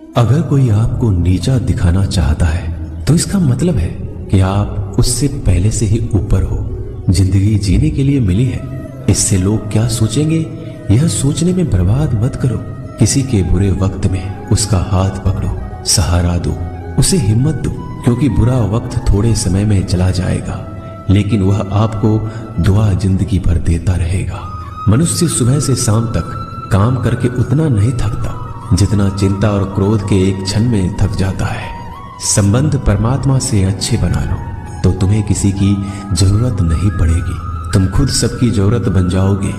अगर कोई आपको नीचा दिखाना चाहता है तो इसका मतलब है कि आप उससे पहले से ही ऊपर हो। जिंदगी जीने के लिए मिली है, इससे लोग क्या सोचेंगे यह सोचने में बर्बाद मत करो। किसी के बुरे वक्त में उसका हाथ पकड़ो, सहारा दो, उसे हिम्मत दो, क्योंकि बुरा वक्त थोड़े समय में चला जाएगा लेकिन वह आपको दुआ जिंदगी भर देता रहेगा। मनुष्य सुबह से शाम तक काम करके उतना नहीं थकता जितना चिंता और क्रोध के एक क्षण में थक जाता है। संबंध परमात्मा से अच्छे बना लो तो तुम्हें किसी की जरूरत नहीं पड़ेगी। तुम खुद सबकी जरूरत बन जाओगे।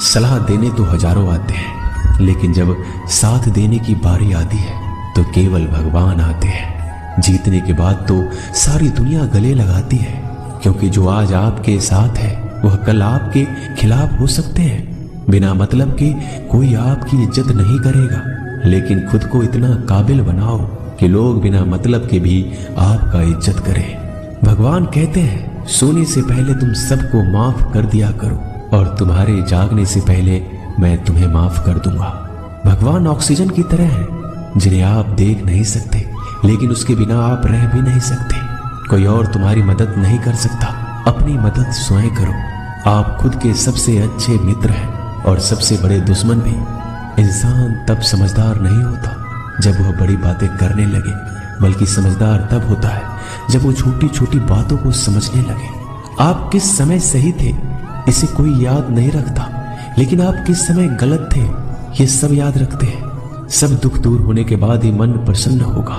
सलाह देने तो हजारों आते हैं लेकिन जब साथ देने की बारी आती है तो केवल भगवान आते हैं। जीतने के बाद तो सारी दुनिया गले लगाती है, क्योंकि जो आज आपके साथ है वह कल आपके खिलाफ हो सकते हैं। बिना मतलब के कोई आपकी इज्जत नहीं करेगा, लेकिन खुद को इतना काबिल बनाओ कि लोग बिना मतलब के भी आपका इज्जत करें। भगवान कहते हैं सोने से पहले तुम सबको माफ कर दिया करो और तुम्हारे जागने से पहले मैं तुम्हें माफ कर दूंगा। भगवान ऑक्सीजन की तरह है जिन्हें आप देख नहीं सकते, लेकिन उसके बिना आप रह भी नहीं सकते। कोई और तुम्हारी मदद नहीं कर सकता, अपनी मदद स्वयं करो। आप खुद के सबसे अच्छे मित्र हैं और सबसे बड़े दुश्मन भी। इंसान तब समझदार नहीं होता जब वह बड़ी बातें करने लगे, बल्कि समझदार तब होता है जब वो छोटी छोटी बातों को समझने लगे। आप किस समय सही थे इसे कोई याद नहीं रखता, लेकिन आप किस समय गलत थे ये सब याद रखते हैं। सब दुख दूर होने के बाद ही मन प्रसन्न होगा,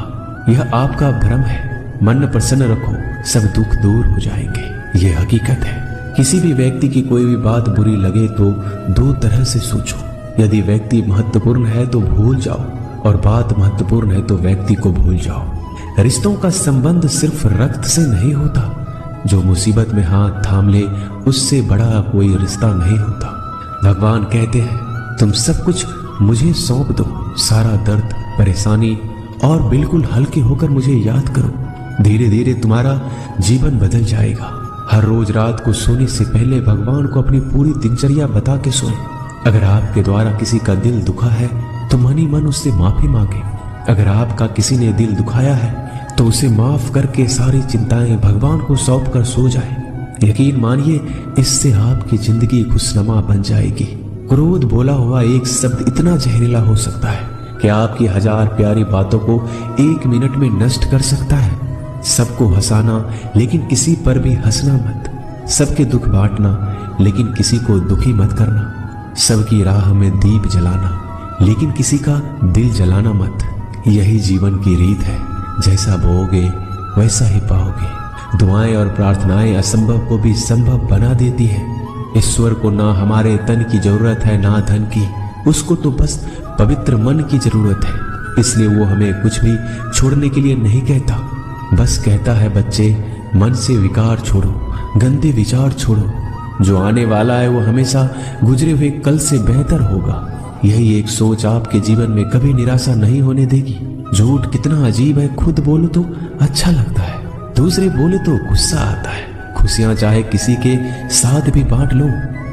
यह आपका भ्रम है। मन प्रसन्न रखो, सब दुख दूर हो जाएंगे, ये हकीकत है। किसी भी व्यक्ति की कोई भी बात बुरी लगे तो दो तरह से सोचो। यदि व्यक्ति महत्वपूर्ण है तो भूल जाओ, और बात महत्वपूर्ण है तो व्यक्ति को भूल जाओ। रिश्तों का संबंध सिर्फ रक्त से नहीं होता, जो मुसीबत में हाथ थाम ले उससे बड़ा कोई रिश्ता नहीं होता। भगवान कहते हैं तुम सब कुछ मुझे सौंप दो, सारा दर्द परेशानी, और बिल्कुल हल्के होकर मुझे याद करो। धीरे धीरे तुम्हारा जीवन बदल जाएगा। हर रोज रात को सोने से पहले भगवान को अपनी पूरी दिनचर्या बता के सोएं। अगर आपके द्वारा किसी का दिल दुखा है तो मन ही मन उससे माफी मांगे। अगर आपका किसी ने दिल दुखाया है तो उसे माफ करके सारी चिंताएं भगवान को सौंप कर सो जाए। यकीन मानिए इससे आपकी जिंदगी खुशनुमा बन जाएगी। क्रोध बोला हुआ एक शब्द इतना जहरीला हो सकता है कि आपकी हजार प्यारी बातों को एक मिनट में नष्ट कर सकता है। सबको हंसाना लेकिन किसी पर भी हंसना मत। सबके दुख बांटना लेकिन किसी को दुखी मत करना। सबकी राह में दीप जलाना लेकिन किसी का दिल जलाना मत। यही जीवन की रीत है, जैसा बोओगे वैसा ही पाओगे। दुआएं और प्रार्थनाएं असंभव को भी संभव बना देती है। ईश्वर को ना हमारे तन की जरूरत है ना धन की, उसको तो बस पवित्र मन की जरूरत है। इसलिए वो हमें कुछ भी छोड़ने के लिए नहीं कहता, बस कहता है बच्चे मन से विकार छोड़ो, गंदे विचार छोड़ो। जो आने वाला है वो हमेशा गुजरे हुए कल से बेहतर होगा। यही एक सोच आपके जीवन में कभी निराशा नहीं होने देगी। झूठ कितना अजीब है, खुद बोलो तो अच्छा लगता है, दूसरे बोले तो गुस्सा आता है। खुशियां चाहे किसी के साथ भी बांट लो,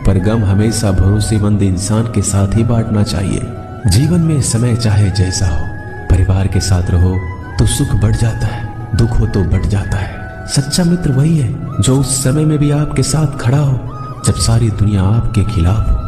पर गम हमेशा भरोसेमंद इंसान के साथ ही बांटना चाहिए। जीवन में समय चाहे जैसा हो, परिवार के साथ रहो तो सुख बढ़ जाता है, दुख हो तो बढ़ जाता है। सच्चा मित्र वही है जो उस समय में भी आपके साथ खड़ा हो जब सारी दुनिया आपके खिलाफ हो।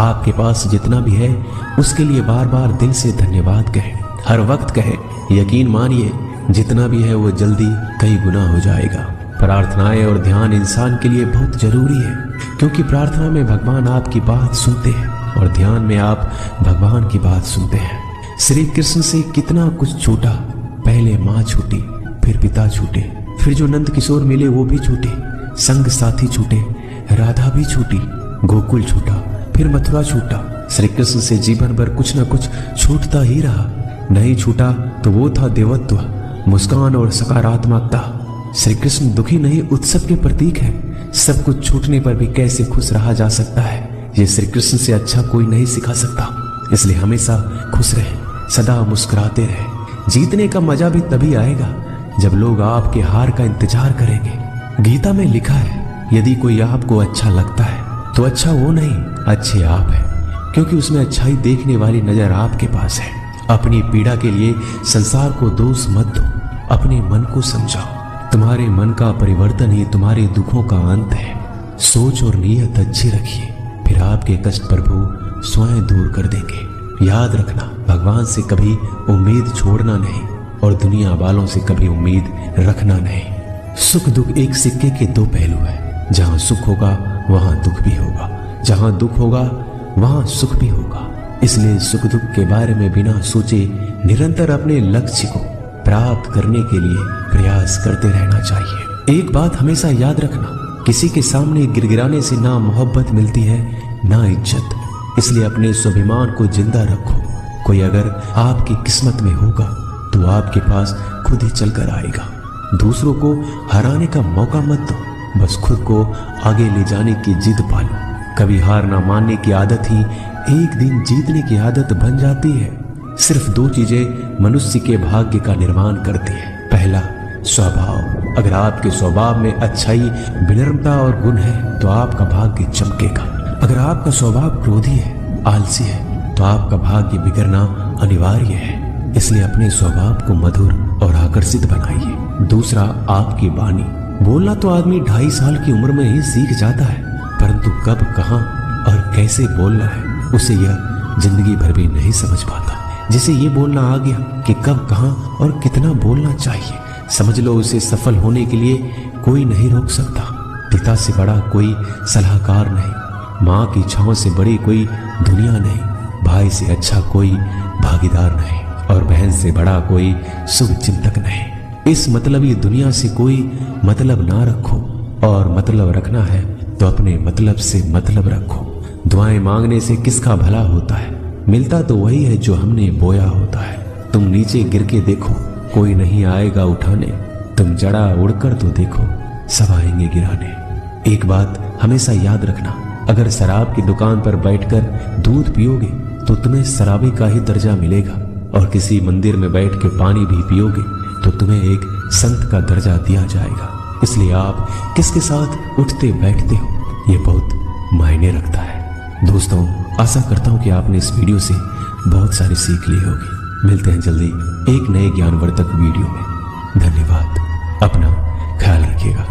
आपके पास जितना भी है उसके लिए बार बार दिल से धन्यवाद कहे, हर वक्त कहे। यकीन मानिए जितना भी है वो जल्दी कई गुना हो जाएगा। प्रार्थनाएं और ध्यान इंसान के लिए बहुत जरूरी है, क्योंकि प्रार्थना में भगवान आपकी बात सुनते हैं और ध्यान में आप भगवान की बात सुनते हैं। श्री कृष्ण से कितना कुछ छूटा, पहले माँ छूटी, फिर पिता छूटे, फिर जो नंद किशोर मिले वो भी छूटे, संग साथी छूटे, राधा भी छूटी, गोकुल छूटा, फिर मथुरा छूटा। श्री कृष्ण से जीवन भर कुछ न कुछ छूटता ही रहा। नहीं छूटा तो वो था देवत्व, मुस्कान और सकारात्मकता। श्री कृष्ण दुखी नहीं उत्सव के प्रतीक है। सब कुछ छूटने पर भी कैसे खुश रहा जा सकता है, ये श्री कृष्ण से अच्छा कोई नहीं सिखा सकता। इसलिए हमेशा खुश रहे, सदा मुस्कुराते रहे। जीतने का मजा भी तभी आएगा जब लोग आपके हार का इंतजार करेंगे। गीता में लिखा है यदि कोई आपको अच्छा लगता है तो अच्छा वो नहीं, अच्छे आप है, क्योंकि उसमें अच्छाई देखने वाली नजर आपके पास है। अपनी पीड़ा के लिए संसार को दोष मत दो, अपने मन को समझाओ। तुम्हारे मन का परिवर्तन ही तुम्हारे दुखों का अंत है। सोच और नीयत अच्छी रखिए, फिर आपके कष्ट प्रभु स्वयं दूर कर देंगे। याद रखना, भगवान से कभी उम्मीद छोड़ना नहीं और दुनिया वालों से कभी उम्मीद रखना नहीं। सुख दुख एक सिक्के के दो पहलू है। जहां सुख होगा वहां दुख भी होगा, जहां दुख होगा वहां सुख भी होगा। इसलिए सुख दुख के बारे में बिना सोचे निरंतर अपने लक्ष्य को प्राप्त करने के लिए प्रयास करते रहना चाहिए। एक बात हमेशा याद रखना, किसी के सामने गिड़गिड़ाने से ना मोहब्बत मिलती है ना इज्जत। इसलिए अपने स्वाभिमान को जिंदा रखो। कोई अगर आपकी किस्मत में होगा तो आपके पास खुद ही चलकर आएगा। दूसरों को हराने का मौका मत दो, बस खुद को आगे ले जाने की जिद पालो। कभी हार ना मानने की आदत ही एक दिन जीतने की आदत बन जाती है। सिर्फ दो चीजें मनुष्य के भाग्य का निर्माण करती है। पहला, स्वभाव। अगर आपके स्वभाव में अच्छाई, विनम्रता और गुण है तो आपका भाग्य चमकेगा। अगर आपका स्वभाव क्रोधी है, आलसी है, तो आपका भाग्य बिगड़ना अनिवार्य है। इसलिए अपने स्वभाव को मधुर और आकर्षित बनाइए। दूसरा, आपकी वाणी। बोलना तो आदमी 2.5 साल की उम्र में ही सीख जाता है, परंतु कब, कहां और कैसे बोलना है उसे यह जिंदगी भर भी नहीं समझ पाता। जिसे ये बोलना आ गया कि कब, कहां और कितना बोलना चाहिए, समझ लो उसे सफल होने के लिए कोई नहीं रोक सकता। पिता से बड़ा कोई सलाहकार नहीं, माँ की छांव से बड़ी कोई दुनिया नहीं, भाई से अच्छा कोई भागीदार नहीं और बहन से बड़ा कोई शुभ चिंतक नहीं। इस मतलबी दुनिया से कोई मतलब ना रखो, और मतलब रखना है तो अपने मतलब से मतलब रखो। दुआएं मांगने से किसका भला होता है? मिलता तो वही है जो हमने बोया होता है। तुम नीचे गिर के देखो, कोई नहीं आएगा उठाने। तुम जड़ा उड़कर तो देखो, सब आएंगे गिराने। एक बात हमेशा याद रखना, अगर शराब की दुकान पर बैठकर दूध पियोगे तो तुम्हें शराबी का ही दर्जा मिलेगा, और किसी मंदिर में बैठ के पानी भी पियोगे तो तुम्हें एक संत का दर्जा दिया जाएगा। इसलिए आप किसके साथ उठते बैठते हो ये बहुत मायने रखता है। दोस्तों, आशा करता हूं कि आपने इस वीडियो से बहुत सारी सीख ली होगी। मिलते हैं जल्दी एक नए ज्ञानवर्धक वीडियो में। धन्यवाद। अपना ख्याल रखिएगा।